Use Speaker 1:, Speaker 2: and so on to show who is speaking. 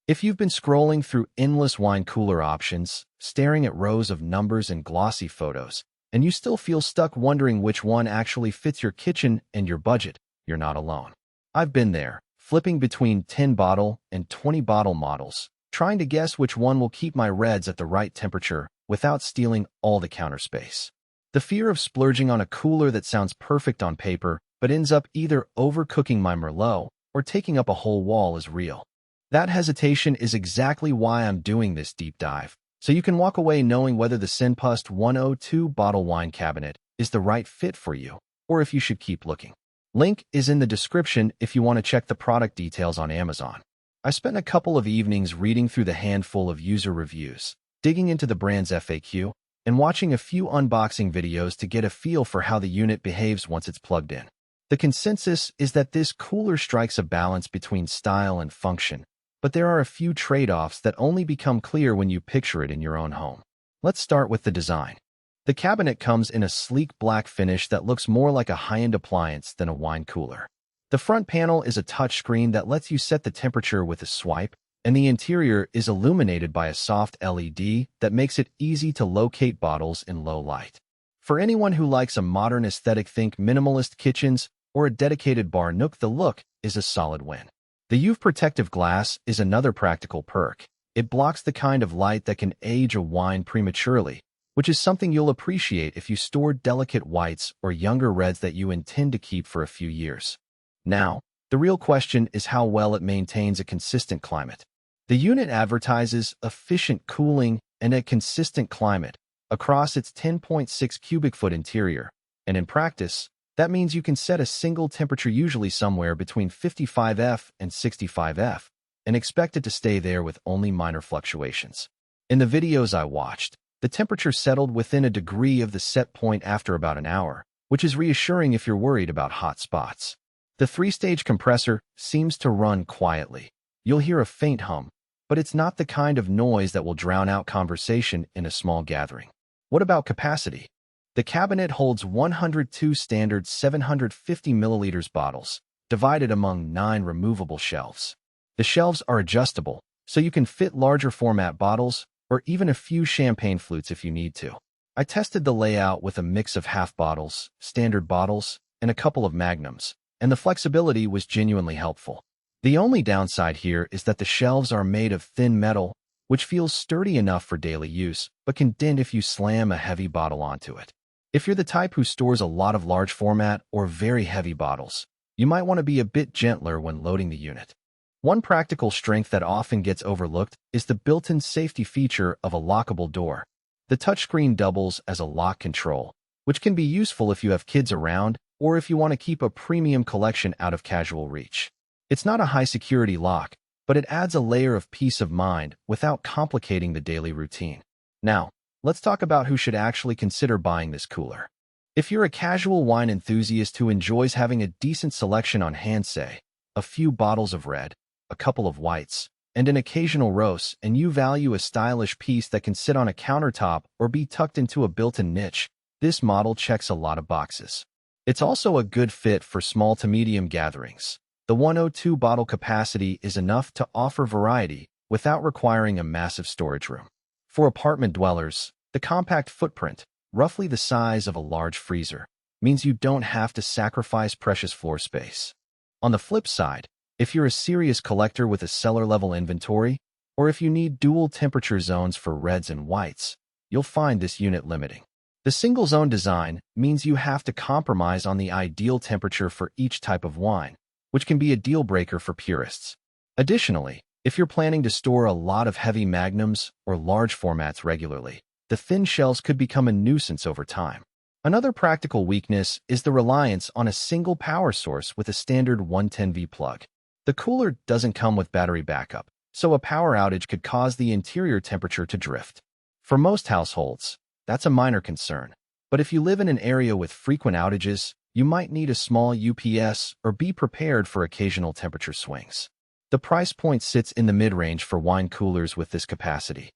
Speaker 1: If you've been scrolling through endless wine cooler options, staring at rows of numbers and glossy photos, and you still feel stuck wondering which one actually fits your kitchen and your budget, you're not alone. I've been there, flipping between 10-bottle and 20-bottle models, trying to guess which one will keep my reds at the right temperature without stealing all the counter space. The fear of splurging on a cooler that sounds perfect on paper but ends up either overcooking my Merlot or taking up a whole wall is real. That hesitation is exactly why I'm doing this deep dive, so you can walk away knowing whether the SENPUST 102 bottle wine cabinet is the right fit for you, or if you should keep looking. Link is in the description if you want to check the product details on Amazon. I spent a couple of evenings reading through the handful of user reviews, digging into the brand's FAQ, and watching a few unboxing videos to get a feel for how the unit behaves once it's plugged in. The consensus is that this cooler strikes a balance between style and function, but there are a few trade-offs that only become clear when you picture it in your own home. Let's start with the design. The cabinet comes in a sleek black finish that looks more like a high-end appliance than a wine cooler. The front panel is a touchscreen that lets you set the temperature with a swipe, and the interior is illuminated by a soft LED that makes it easy to locate bottles in low light. For anyone who likes a modern aesthetic, think minimalist kitchens or a dedicated bar nook, the look is a solid win. The UV protective glass is another practical perk. It blocks the kind of light that can age a wine prematurely, which is something you'll appreciate if you store delicate whites or younger reds that you intend to keep for a few years. Now, the real question is how well it maintains a consistent climate. The unit advertises efficient cooling and a consistent climate across its 10.6 cubic foot interior, and in practice, that means you can set a single temperature, usually somewhere between 55 F and 65 F, and expect it to stay there with only minor fluctuations. In the videos I watched, the temperature settled within a degree of the set point after about an hour, which is reassuring if you're worried about hot spots. The 3-stage compressor seems to run quietly. You'll hear a faint hum, but it's not the kind of noise that will drown out conversation in a small gathering. What about capacity? The cabinet holds 102 standard 750 milliliters bottles, divided among 9 removable shelves. The shelves are adjustable, so you can fit larger format bottles or even a few champagne flutes if you need to. I tested the layout with a mix of half bottles, standard bottles, and a couple of magnums, and the flexibility was genuinely helpful. The only downside here is that the shelves are made of thin metal, which feels sturdy enough for daily use, but can dent if you slam a heavy bottle onto it. If you're the type who stores a lot of large format or very heavy bottles, you might want to be a bit gentler when loading the unit. One practical strength that often gets overlooked is the built-in safety feature of a lockable door. The touchscreen doubles as a lock control, which can be useful if you have kids around or if you want to keep a premium collection out of casual reach. It's not a high-security lock, but it adds a layer of peace of mind without complicating the daily routine. Now, let's talk about who should actually consider buying this cooler. If you're a casual wine enthusiast who enjoys having a decent selection on hand, say, a few bottles of red, a couple of whites, and an occasional roast, and you value a stylish piece that can sit on a countertop or be tucked into a built-in niche, this model checks a lot of boxes. It's also a good fit for small to medium gatherings. The 102 bottle capacity is enough to offer variety without requiring a massive storage room. For apartment dwellers, the compact footprint, roughly the size of a large freezer, means you don't have to sacrifice precious floor space. On the flip side, if you're a serious collector with a cellar-level inventory, or if you need dual temperature zones for reds and whites, you'll find this unit limiting. The single-zone design means you have to compromise on the ideal temperature for each type of wine, which can be a deal-breaker for purists. Additionally, if you're planning to store a lot of heavy magnums or large formats regularly, the thin shelves could become a nuisance over time. Another practical weakness is the reliance on a single power source with a standard 110V plug. The cooler doesn't come with battery backup, so a power outage could cause the interior temperature to drift. For most households, that's a minor concern, but if you live in an area with frequent outages, you might need a small UPS or be prepared for occasional temperature swings. The price point sits in the mid-range for wine coolers with this capacity.